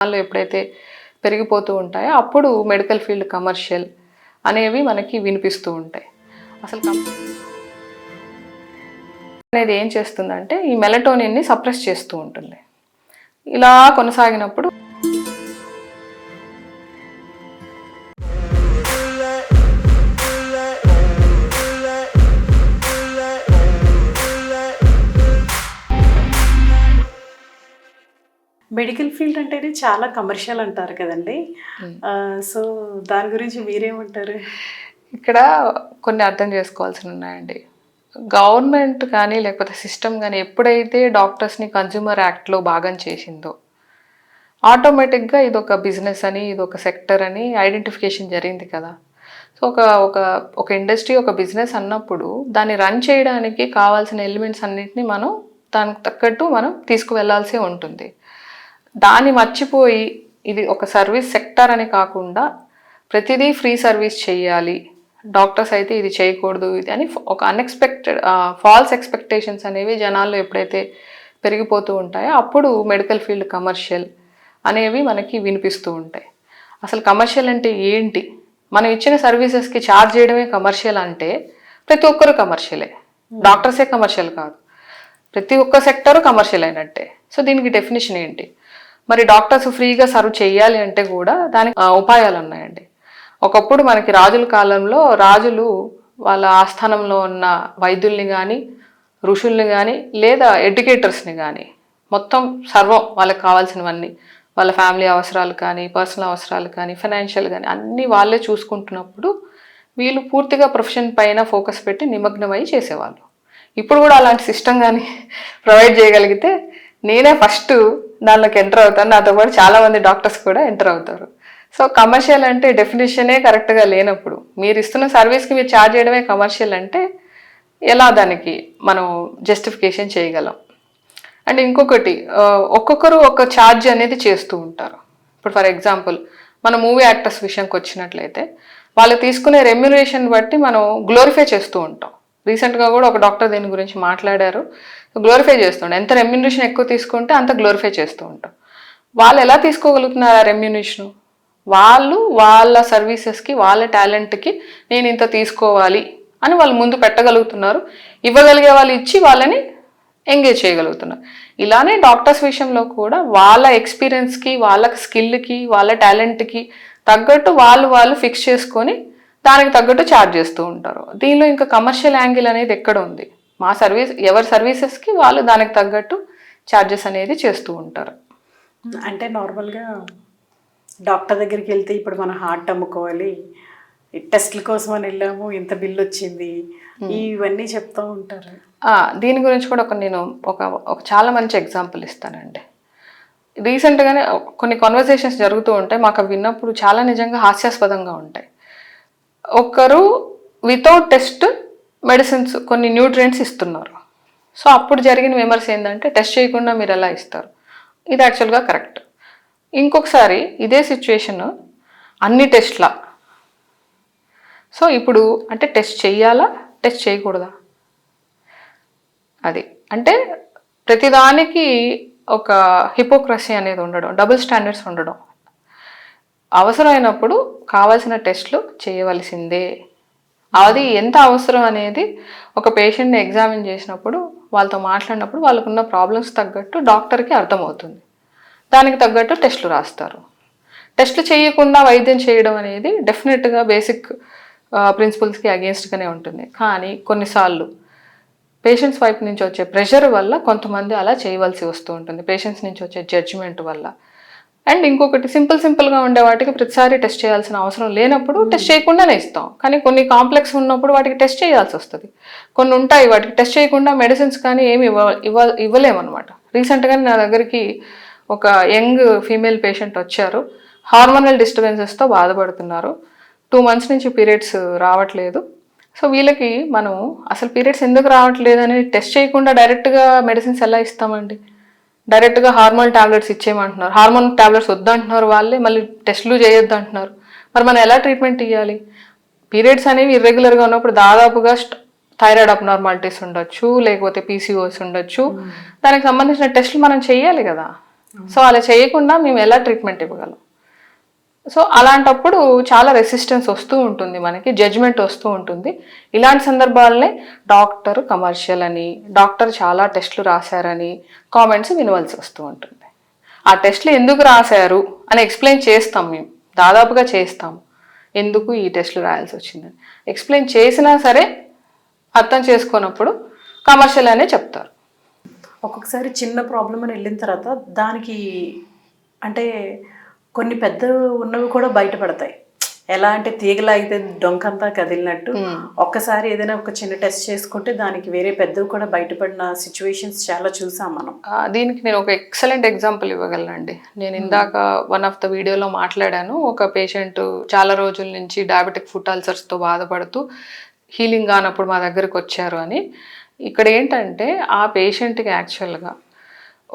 దానిలో ఎప్పుడైతే పెరిగిపోతూ ఉంటాయో అప్పుడు మెడికల్ ఫీల్డ్ కమర్షియల్ అనేవి మనకి వినిపిస్తూ ఉంటాయి. అసలు అనేది ఏం చేస్తుందంటే ఈ మెలటోనిన్ని సప్రెస్ చేస్తూ ఉంటుంది. ఇలా కొనసాగినప్పుడు మెడికల్ ఫీల్డ్ అంటేనే చాలా కమర్షియల్ అంటారు కదండి. సో దాని గురించి మీరేమంటారు? ఇక్కడ కొన్ని అర్థం చేసుకోవాల్సి ఉన్నాయండి. గవర్నమెంట్ కానీ లేకపోతే సిస్టమ్ కానీ ఎప్పుడైతే డాక్టర్స్ని కన్జ్యూమర్ యాక్ట్లో భాగం చేసిందో ఆటోమేటిక్గా ఇది ఒక బిజినెస్ అని, ఇది ఒక సెక్టర్ అని ఐడెంటిఫికేషన్ జరిగింది కదా. సో ఒక ఇండస్ట్రీ, ఒక బిజినెస్ అన్నప్పుడు దాన్ని రన్ చేయడానికి కావాల్సిన ఎలిమెంట్స్ అన్నింటినీ మనం దానికి తగ్గట్టు మనం తీసుకువెళ్లాల్సి ఉంటుంది. దాన్ని మర్చిపోయి ఇది ఒక సర్వీస్ సెక్టర్ అని కాకుండా ప్రతిదీ ఫ్రీ సర్వీస్ చేయాలి, డాక్టర్స్ అయితే ఇది చేయకూడదు ఇది అని ఒక అన్ఎక్స్పెక్టెడ్ ఫాల్స్ ఎక్స్పెక్టేషన్స్ అనేవి జనాల్లో ఎప్పుడైతే పెరిగిపోతూ ఉంటాయో అప్పుడు మెడికల్ ఫీల్డ్ కమర్షియల్ అనేవి మనకి వినిపిస్తూ ఉంటాయి. అసలు కమర్షియల్ అంటే ఏంటి? మనం ఇచ్చిన సర్వీసెస్కి ఛార్జ్ చేయడమే కమర్షియల్ అంటే ప్రతి ఒక్కరు కమర్షియలే, డాక్టర్సే కమర్షియల్ కాదు, ప్రతి ఒక్క సెక్టరు కమర్షియల్ అయినట్టే. సో దీనికి డెఫినేషన్ ఏంటి? మరి డాక్టర్స్ ఫ్రీగా సర్వ్ చేయాలి అంటే కూడా దానికి ఉపాయాలు ఉన్నాయండి. ఒకప్పుడు మనకి రాజుల కాలంలో రాజులు వాళ్ళ ఆస్థానంలో ఉన్న వైద్యుల్ని కానీ, ఋషుల్ని కానీ, లేదా ఎడ్యుకేటర్స్ని కానీ మొత్తం సర్వం వాళ్ళకి కావాల్సినవన్నీ, వాళ్ళ ఫ్యామిలీ అవసరాలు కానీ, పర్సనల్ అవసరాలు కానీ, ఫైనాన్షియల్ కానీ అన్నీ వాళ్ళే చూసుకుంటున్నప్పుడు వీళ్ళు పూర్తిగా ప్రొఫెషన్ పైన ఫోకస్ పెట్టి నిమగ్నమై చేసేవాళ్ళు. ఇప్పుడు కూడా అలాంటి సిస్టమ్ కానీ ప్రొవైడ్ చేయగలిగితే నేనే ఫస్ట్ దానిలోకి ఎంటర్ అవుతాను, నాతో పాటు చాలామంది డాక్టర్స్ కూడా ఎంటర్ అవుతారు. సో కమర్షియల్ అంటే డెఫినేషనే కరెక్ట్గా లేనప్పుడు మీరు ఇస్తున్న సర్వీస్కి మీరు ఛార్జ్ చేయడమే కమర్షియల్ అంటే ఎలా దానికి మనం జస్టిఫికేషన్ చేయగలం? అండ్ ఇంకొకటి, ఒక్కొక్కరు ఒక ఛార్జ్ అనేది చేస్తూ ఉంటారు. ఇప్పుడు ఫర్ ఎగ్జాంపుల్ మన మూవీ యాక్టర్స్ విషయంకి వచ్చినట్లయితే వాళ్ళు తీసుకునే రెమ్యునరేషన్ బట్టి మనం గ్లోరిఫై చేస్తూ ఉంటాం. రీసెంట్గా కూడా ఒక డాక్టర్ దీని గురించి మాట్లాడారు. గ్లోరిఫై చేస్తుండే, ఎంత రెమ్యునరేషన్ ఎక్కువ తీసుకుంటే అంత గ్లోరిఫై చేస్తూ ఉంటాం. వాళ్ళు ఎలా తీసుకోగలుగుతున్నారు ఆ రెమ్యునరేషను? వాళ్ళు వాళ్ళ సర్వీసెస్కి, వాళ్ళ టాలెంట్కి నేను ఇంత తీసుకోవాలి అని వాళ్ళు ముందు పెట్టగలుగుతున్నారు. ఇవ్వగలిగే వాళ్ళు ఇచ్చి వాళ్ళని ఎంగేజ్ చేయగలుగుతున్నారు. ఇలానే డాక్టర్స్ విషయంలో కూడా వాళ్ళ ఎక్స్పీరియన్స్కి, వాళ్ళ స్కిల్కి, వాళ్ళ టాలెంట్కి తగ్గట్టు వాళ్ళు ఫిక్స్ చేసుకొని దానికి తగ్గట్టు ఛార్జ్ చేస్తూ ఉంటారు. దీనిలో ఇంకా కమర్షియల్ యాంగిల్ అనేది ఎక్కడ ఉంది? మా సర్వీస్, ఎవరి సర్వీసెస్కి వాళ్ళు దానికి తగ్గట్టు ఛార్జెస్ అనేది చేస్తూ ఉంటారు. అంటే నార్మల్గా డాక్టర్ దగ్గరికి వెళ్తే ఇప్పుడు మనం హార్ట్ అమ్ముకోవాలి, టెస్ట్ల కోసం అని వెళ్ళాము, ఇంత బిల్ వచ్చింది, ఇవన్నీ చెప్తూ ఉంటారు. దీని గురించి కూడా నేను ఒక చాలా మంచి ఎగ్జాంపుల్ ఇస్తానండి. రీసెంట్గానే కొన్ని కాన్వర్సేషన్స్ జరుగుతూ ఉంటాయి, మాకు అవి విన్నప్పుడు చాలా నిజంగా హాస్యాస్పదంగా ఉంటాయి. ఒకరు వితౌట్ టెస్ట్ మెడిసిన్స్ కొన్ని న్యూట్రియంట్స్ ఇస్తున్నారు. సో అప్పుడు జరిగిన విమర్శ ఏంటంటే టెస్ట్ చేయకుండా మీరు ఎలా ఇస్తారు? ఇది యాక్చువల్గా కరెక్ట్. ఇంకొకసారి ఇదే సిచ్యువేషన్ అన్ని టెస్ట్లా. సో ఇప్పుడు అంటే టెస్ట్ చెయ్యాలా, టెస్ట్ చేయకూడదా? అది అంటే ప్రతిదానికి ఒక హిపోక్రసీ అనేది ఉండడం, డబుల్ స్టాండర్డ్స్ ఉండడం. అవసరమైనప్పుడు కావాల్సిన టెస్ట్లు చేయవలసిందే. అది ఎంత అవసరం అనేది ఒక పేషెంట్ని ఎగ్జామిన్ చేసినప్పుడు, వాళ్ళతో మాట్లాడినప్పుడు వాళ్ళకున్న ప్రాబ్లమ్స్ తగ్గట్టు డాక్టర్కి అర్థమవుతుంది. దానికి తగ్గట్టు టెస్టులు రాస్తారు. టెస్టులు చేయకుండా వైద్యం చేయడం అనేది డెఫినెట్గా బేసిక్ ప్రిన్సిపల్స్కి అగేన్స్ట్గానే ఉంటుంది. కానీ కొన్నిసార్లు పేషెంట్స్ వైపు నుంచి వచ్చే ప్రెషర్ వల్ల కొంతమంది అలా చేయవలసి వస్తూ ఉంటుంది, పేషెంట్స్ నుంచి వచ్చే జడ్జిమెంట్ వల్ల. అండ్ ఇంకొకటి, సింపుల్గా ఉండే వాటికి ప్రతిసారి టెస్ట్ చేయాల్సిన అవసరం లేనప్పుడు టెస్ట్ చేయకుండానే ఇస్తాం. కానీ కొన్ని కాంప్లెక్స్ ఉన్నప్పుడు వాటికి టెస్ట్ చేయాల్సి వస్తుంది. కొన్ని ఉంటాయి వాటికి టెస్ట్ చేయకుండా మెడిసిన్స్ కానీ ఏమి ఇవ్వలేమన్నమాట. రీసెంట్గా నా దగ్గరికి ఒక యంగ్ ఫీమేల్ పేషెంట్ వచ్చారు. హార్మోనల్ డిస్టర్బెన్సెస్తో బాధపడుతున్నారు. 2 months నుంచి పీరియడ్స్ రావట్లేదు. సో వీళ్ళకి మనం అసలు పీరియడ్స్ ఎందుకు రావట్లేదు అని టెస్ట్ చేయకుండా డైరెక్ట్గా మెడిసిన్స్ ఎలా ఇస్తామండి? డైరెక్ట్గా హార్మోన్ టాబ్లెట్స్ ఇచ్చేయమంటున్నారు. హార్మోన్ టాబ్లెట్స్ వద్దంటున్నారు వాళ్ళే, మళ్ళీ టెస్టులు చేయొద్దు అంటున్నారు. మరి మనం ఎలా ట్రీట్మెంట్ ఇవ్వాలి? పీరియడ్స్ అనేవి ఇర్రెగ్యులర్గా ఉన్నప్పుడు దాదాపుగా థైరాయిడ్ అబ్నార్మాలిటీస్ ఉండొచ్చు, లేకపోతే పీసీఓస్ ఉండొచ్చు. దానికి సంబంధించిన టెస్టులు మనం చెయ్యాలి కదా. సో అలా చేయకుండా మేము ఎలా ట్రీట్మెంట్ ఇవ్వగలం? సో అలాంటప్పుడు చాలా రెసిస్టెన్స్ వస్తూ ఉంటుంది, మనకి జడ్జ్మెంట్ వస్తూ ఉంటుంది. ఇలాంటి సందర్భాలనే డాక్టర్ కమర్షియల్ అని, డాక్టర్ చాలా టెస్టులు రాశారని కామెంట్స్ వినవలసి వస్తూ ఉంటుంది. ఆ టెస్టులు ఎందుకు రాశారు అని ఎక్స్ప్లెయిన్ చేస్తాం, మేము దాదాపుగా చేస్తాము, ఎందుకు ఈ టెస్టులు రాయాల్సి వచ్చిందని ఎక్స్ప్లెయిన్ చేసినా సరే అర్థం చేసుకున్నప్పుడు కమర్షియల్ అనే చెప్తారు. ఒక్కొక్కసారి చిన్న ప్రాబ్లం అని వెళ్ళిన తర్వాత దానికి అంటే కొన్ని పెద్ద ఉన్నవి కూడా బయటపడతాయి. ఎలా అంటే తీగలాగితే డొంకంతా కదిలినట్టు ఒక్కసారి ఏదైనా ఒక చిన్న టెస్ట్ చేసుకుంటే దానికి వేరే పెద్దవి కూడా బయటపడిన సిచ్యువేషన్స్ చాలా చూసాం మనం. దీనికి నేను ఒక ఎక్సలెంట్ ఎగ్జాంపుల్ ఇవ్వగలనండి. నేను ఇందాక వన్ ఆఫ్ ద వీడియోలో మాట్లాడాను, ఒక పేషెంట్ చాలా రోజుల నుంచి డయాబెటిక్ ఫుట్ అల్సర్స్తో బాధపడుతూ హీలింగ్ కానప్పుడు మా దగ్గరకు వచ్చారు అని. ఇక్కడ ఏంటంటే ఆ పేషెంట్కి యాక్చువల్గా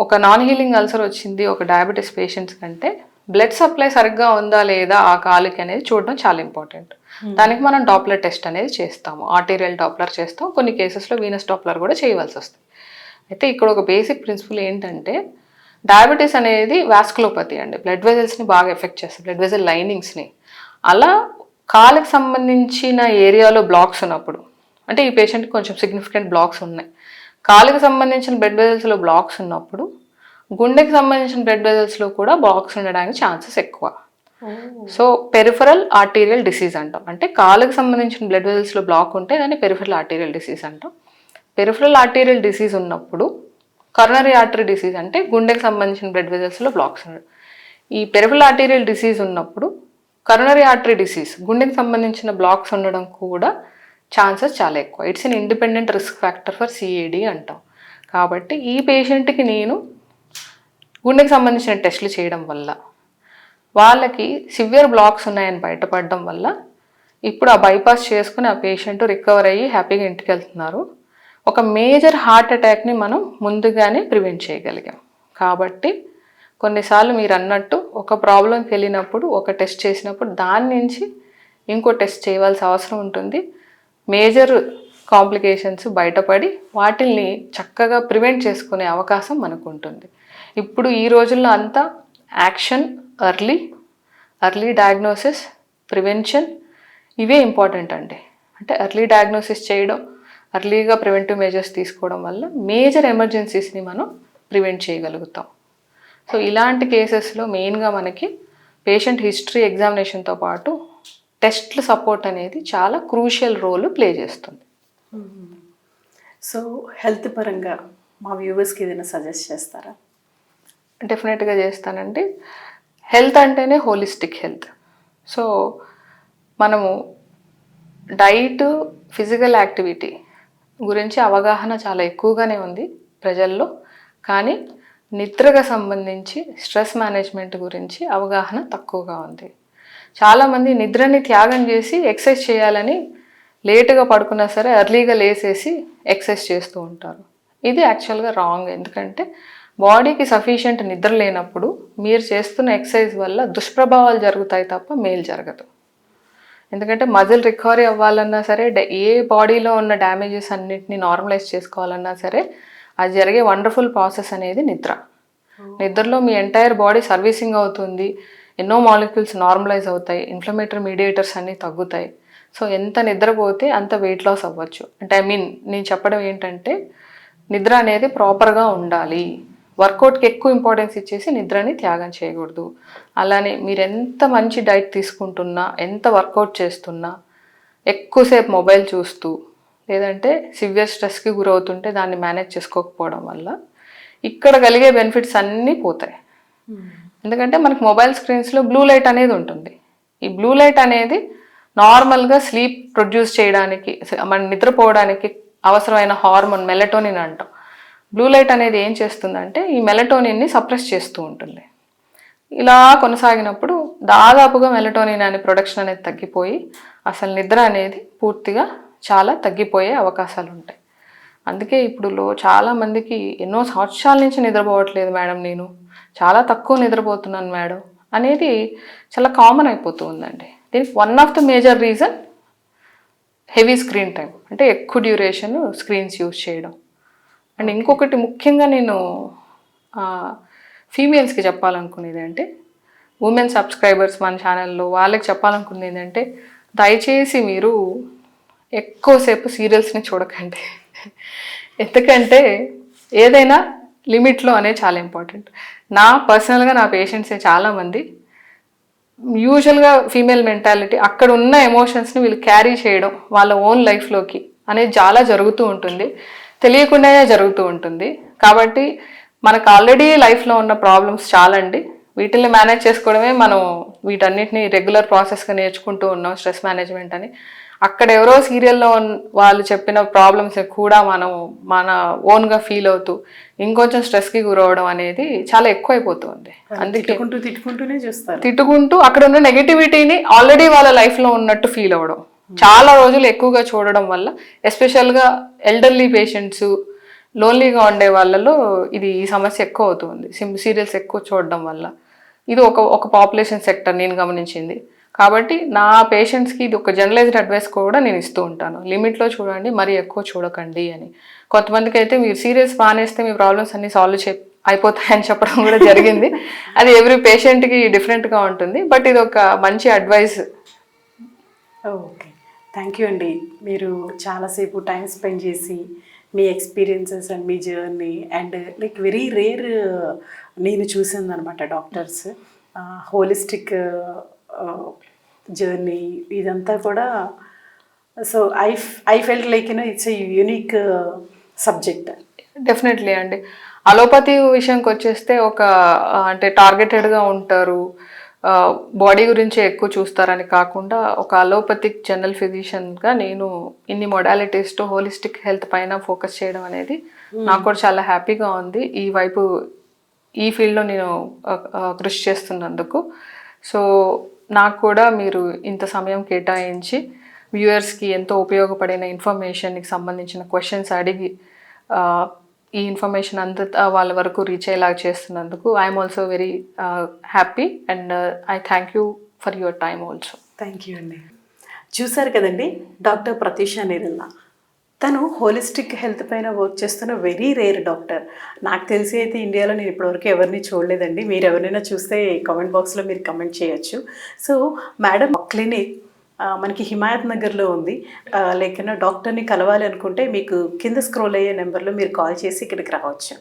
ఒక నాన్ హీలింగ్ అల్సర్ వచ్చింది ఒక డయాబెటీస్ పేషెంట్స్ కంటే బ్లడ్ సప్లై సరిగ్గా ఉందా లేదా ఆ కాలుకి అనేది చూడడం చాలా ఇంపార్టెంట్. దానికి మనం డాప్లర్ టెస్ట్ అనేది చేస్తాము, ఆర్టీరియల్ డాప్లర్ చేస్తాం, కొన్ని కేసెస్లో వీనస్ డాప్లర్ కూడా చేయవలసి వస్తుంది. అయితే ఇక్కడ ఒక బేసిక్ ప్రిన్సిపల్ ఏంటంటే డయాబెటీస్ అనేది వాస్కులోపతి అండి, బ్లడ్ వెజల్స్ని బాగా ఎఫెక్ట్ చేస్తుంది, బ్లడ్ వెజల్ లైనింగ్స్ని. అలా కాలుకి సంబంధించిన ఏరియాలో బ్లాక్స్ ఉన్నప్పుడు, అంటే ఈ పేషెంట్కి కొంచెం సిగ్నిఫికెంట్ బ్లాక్స్ ఉన్నాయి, కాలుకి సంబంధించిన బ్లడ్ వెజల్స్లో బ్లాక్స్ ఉన్నప్పుడు గుండెకి సంబంధించిన బ్లడ్ వెజల్స్లో కూడా బ్లాక్స్ ఉండడానికి ఛాన్సెస్ ఎక్కువ. సో పెరిఫరల్ ఆర్టీరియల్ డిసీజ్ అంటాం, అంటే కాలుకి సంబంధించిన బ్లడ్ వెజల్స్లో బ్లాక్ ఉంటే దాన్ని పెరిఫరల్ ఆర్టీరియల్ డిసీజ్ అంటాం. పెరిఫరల్ ఆర్టీరియల్ డిసీజ్ ఉన్నప్పుడు కరోనరీ ఆర్టరీ డిసీజ్ అంటే గుండెకి సంబంధించిన బ్లడ్ వెజల్స్లో బ్లాక్స్ ఉండడం. ఈ పెరిఫరల్ ఆర్టీరియల్ డిసీజ్ ఉన్నప్పుడు కరోనరీ ఆర్టరీ డిసీజ్ గుండెకి సంబంధించిన బ్లాక్స్ ఉండడం కూడా ఛాన్సెస్ చాలా ఎక్కువ. It's an independent risk factor for CAD అంటాం. కాబట్టి ఈ పేషెంట్కి నేను గుండెకి సంబంధించిన టెస్టులు చేయడం వల్ల వాళ్ళకి సివియర్ బ్లాక్స్ ఉన్నాయని బయటపడడం వల్ల ఇప్పుడు ఆ బైపాస్ చేసుకుని ఆ పేషెంట్ రికవర్ అయ్యి హ్యాపీగా ఇంటికి వెళ్తున్నారు. ఒక మేజర్ హార్ట్ అటాక్ని మనం ముందుగానే ప్రివెంట్ చేయగలిగాం. కాబట్టి కొన్నిసార్లు మీరు అన్నట్టు ఒక ప్రాబ్లంకి వెళ్ళినప్పుడు ఒక టెస్ట్ చేసినప్పుడు దాని నుంచి ఇంకో టెస్ట్ చేయవలసిన అవసరం ఉంటుంది. మేజర్ కాంప్లికేషన్స్ బయటపడి వాటిల్ని చక్కగా ప్రివెంట్ చేసుకునే అవకాశం మనకు ఉంటుంది. ఇప్పుడు ఈ రోజుల్లో అంతా యాక్షన్, ఎర్లీ డయాగ్నోసిస్, ప్రివెన్షన్, ఇవే ఇంపార్టెంట్ అండి. అంటే ఎర్లీ డయాగ్నోసిస్ చేయడం, ఎర్లీగా ప్రివెంటివ్ మెజర్స్ తీసుకోవడం వల్ల మేజర్ ఎమర్జెన్సీస్ని మనం ప్రివెంట్ చేయగలుగుతాం. సో ఇలాంటి కేసెస్లో మెయిన్గా మనకి పేషెంట్ హిస్టరీ ఎగ్జామినేషన్తో పాటు టెస్ట్ల సపోర్ట్ అనేది చాలా క్రూషియల్ రోల్ ప్లే చేస్తుంది. సో హెల్త్ పరంగా మా వ్యూవర్స్కి ఏదైనా సజెస్ట్ చేస్తారా? డెఫినెట్గా చేస్తానండి. హెల్త్ అంటేనే హోలిస్టిక్ హెల్త్. సో మనము డైట్, ఫిజికల్ యాక్టివిటీ గురించి అవగాహన చాలా ఎక్కువగానే ఉంది ప్రజల్లో, కానీ నిద్రకు సంబంధించి స్ట్రెస్ మేనేజ్మెంట్ గురించి అవగాహన తక్కువగా ఉంది. చాలామంది నిద్రని త్యాగం చేసి ఎక్సర్సైజ్ చేయాలని లేటుగా పడుకున్నా సరే ఎర్లీగా లేసేసి ఎక్సర్సైజ్ చేస్తూ ఉంటారు. ఇది యాక్చువల్గా రాంగ్. ఎందుకంటే బాడీకి సఫిషియెంట్ నిద్ర లేనప్పుడు మీరు చేస్తున్న ఎక్సర్సైజ్ వల్ల దుష్ప్రభావాలు జరుగుతాయి తప్ప మేలు జరగదు. ఎందుకంటే మజిల్ రికవరీ అవ్వాలన్నా సరే, ఏ బాడీలో ఉన్న డ్యామేజెస్ అన్నిటిని నార్మలైజ్ చేసుకోవాలన్నా సరే అది జరిగే వండర్ఫుల్ ప్రాసెస్ అనేది నిద్ర. నిద్రలో మీ ఎంటైర్ బాడీ సర్వీసింగ్ అవుతుంది, ఎన్నో మాలిక్యూల్స్ నార్మలైజ్ అవుతాయి, ఇన్ఫ్లమేటరీ మీడియేటర్స్ అన్నీ తగ్గుతాయి. సో ఎంత నిద్రపోతే అంత వెయిట్ లాస్ అవ్వచ్చు. అంటే నేను చెప్పడం ఏంటంటే నిద్ర అనేది ప్రాపర్గా ఉండాలి. వర్కౌట్కి ఎక్కువ ఇంపార్టెన్స్ ఇచ్చేసి నిద్రని త్యాగం చేయకూడదు. అలానే మీరు ఎంత మంచి డైట్ తీసుకుంటున్నా, ఎంత వర్కౌట్ చేస్తున్నా, ఎక్కువసేపు మొబైల్ చూస్తూ లేదంటే సివియర్ స్ట్రెస్కి గురవుతుంటే దాన్ని మేనేజ్ చేసుకోకపోవడం వల్ల ఇక్కడ కలిగే బెనిఫిట్స్ అన్నీ పోతాయి. ఎందుకంటే మనకి మొబైల్ స్క్రీన్స్లో బ్లూ లైట్ అనేది ఉంటుంది. ఈ బ్లూ లైట్ అనేది నార్మల్గా స్లీప్ ప్రొడ్యూస్ చేయడానికి, మన నిద్రపోవడానికి అవసరమైన హార్మోన్ మెలటోనిన్ అంటాం. బ్లూ లైట్ అనేది ఏం చేస్తుందంటే ఈ మెలటోనిన్ని సప్రెస్ చేస్తూ ఉంటుంది. ఇలా కొనసాగినప్పుడు దాదాపుగా మెలటోనిన్ అనే ప్రొడక్షన్ అనేది తగ్గిపోయి అసలు నిద్ర అనేది పూర్తిగా చాలా తగ్గిపోయే అవకాశాలు ఉంటాయి. అందుకే ఇప్పుడు చాలామందికి ఎన్నో సంవత్సరాల నుంచి నిద్రపోవట్లేదు మేడం, నేను చాలా తక్కువ నిద్రపోతున్నాను మేడం అనేది చాలా కామన్ అయిపోతూ ఉందండి. దీనికి one of the major reason heavy screen time, అంటే ఎక్కువ డ్యూరేషన్ స్క్రీన్స్ యూజ్ చేయడం. అండ్ ఇంకొకటి ముఖ్యంగా నేను ఫీమేల్స్కి చెప్పాలనుకునేది అంటే, ఉమెన్ సబ్స్క్రైబర్స్ మన ఛానల్లో వాళ్ళకి చెప్పాలనుకునేది ఏంటంటే, దయచేసి మీరు ఎక్కువసేపు సీరియల్స్ని చూడకండి. ఎందుకంటే ఏదైనా లిమిట్లో అనేది చాలా ఇంపార్టెంట్. పర్సనల్గా నా పేషెంట్సే చాలామంది యూజువల్గా ఫీమేల్ మెంటాలిటీ అక్కడ ఉన్న ఎమోషన్స్ని వీళ్ళు క్యారీ చేయడం వాళ్ళ ఓన్ లైఫ్లోకి అనేది చాలా జరుగుతూ ఉంటుంది, తెలియకుండానే జరుగుతూ ఉంటుంది. కాబట్టి మనకు ఆల్రెడీ లైఫ్లో ఉన్న ప్రాబ్లమ్స్ చాలా అండి, వీటిని మేనేజ్ చేసుకోవడమే మనం వీటన్నిటిని రెగ్యులర్ ప్రాసెస్గా నేర్చుకుంటూ ఉన్నాం, స్ట్రెస్ మేనేజ్మెంట్ అని. అక్కడ ఎవరో సీరియల్లో వాళ్ళు చెప్పిన ప్రాబ్లమ్స్ కూడా మనం మన ఓన్గా ఫీల్ అవుతూ ఇంకొంచెం స్ట్రెస్కి గురవడం అనేది చాలా ఎక్కువైపోతుంది. అందుకే తిట్టుకుంటూనే చూస్తారు, తిట్టుకుంటూ అక్కడ ఉన్న నెగటివిటీని ఆల్రెడీ వాళ్ళ లైఫ్లో ఉన్నట్టు ఫీల్ అవ్వడం చాలా రోజులు ఎక్కువగా చూడడం వల్ల, ఎస్పెషల్గా ఎల్డర్లీ పేషెంట్స్, లోన్లీగా ఉండే వాళ్ళలో ఈ సమస్య ఎక్కువ అవుతుంది. సీరియల్స్ ఎక్కువ చూడడం వల్ల ఇది ఒక పాపులేషన్ సెక్టర్ నేను గమనించింది. కాబట్టి నా పేషెంట్స్కి ఇది ఒక జనరలైజ్డ్ అడ్వైస్ కూడా నేను ఇస్తూ ఉంటాను, లిమిట్లో చూడండి, మరీ ఎక్కువ చూడకండి అని. కొంతమందికి అయితే మీరు సీరియల్స్ మానేస్తే మీ ప్రాబ్లమ్స్ అన్ని సాల్వ్ అయిపోతాయని చెప్పడం కూడా జరిగింది. అది ఎవ్రీ పేషెంట్కి డిఫరెంట్గా ఉంటుంది, బట్ ఇది ఒక మంచి అడ్వైస్. ఓకే, థ్యాంక్ యూ అండి. మీరు చాలాసేపు టైం స్పెండ్ చేసి మీ ఎక్స్పీరియన్సెస్ అండ్ మీ journey and like very rare నేను చూసింది అనమాట డాక్టర్స్ హోలిస్టిక్ జర్నీ ఇదంతా కూడా. So I felt like it's a unique subject. Definitely అండి. అలోపతి విషయంకి వచ్చేస్తే అంటే టార్గెటెడ్గా ఉంటారు, బాడీ గురించి ఎక్కువ చూస్తారని కాకుండా ఒక అలోపతిక్ జనరల్ ఫిజిషియన్గా నేను ఇన్ని మొడాలిటీస్తో హోలిస్టిక్ హెల్త్ పైన ఫోకస్ చేయడం అనేది నాకు కూడా చాలా హ్యాపీగా ఉంది. ఈ ఫీల్డ్లో నేను కృషి చేస్తున్నందుకు. సో నాకు కూడా మీరు ఇంత సమయం కేటాయించి వ్యూయర్స్కి ఎంతో ఉపయోగపడిన ఇన్ఫర్మేషన్కి సంబంధించిన క్వశ్చన్స్ అడిగి ఈ ఇన్ఫర్మేషన్ అంతా వాళ్ళ వరకు రీచ్ అయ్యేలాగా చేస్తున్నందుకు I'm also very happy and I thank you for your time also. Thank you అండి. చూసారు కదండి, డాక్టర్ ప్రతీషా నిరల్ల. తను హోలిస్టిక్ హెల్త్ పైన వర్క్ చేస్తున్న వెరీ రేర్ డాక్టర్. నాకు తెలిసి అయితే ఇండియాలో నేను ఇప్పటివరకు ఎవరిని చూడలేదండి. మీరు ఎవరైనా చూస్తే కామెంట్ బాక్స్లో మీరు కమెంట్ చేయొచ్చు. సో మేడం క్లినిక్ మనకి హిమాయత్ నగర్లో ఉంది. లేకపోతే డాక్టర్ని కలవాలి అనుకుంటే మీకు కింద స్క్రోల్ అయ్యే నెంబర్లో మీరు కాల్ చేసి ఇక్కడికి రావచ్చు.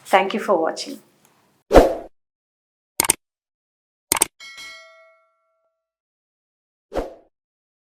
Thank you for watching.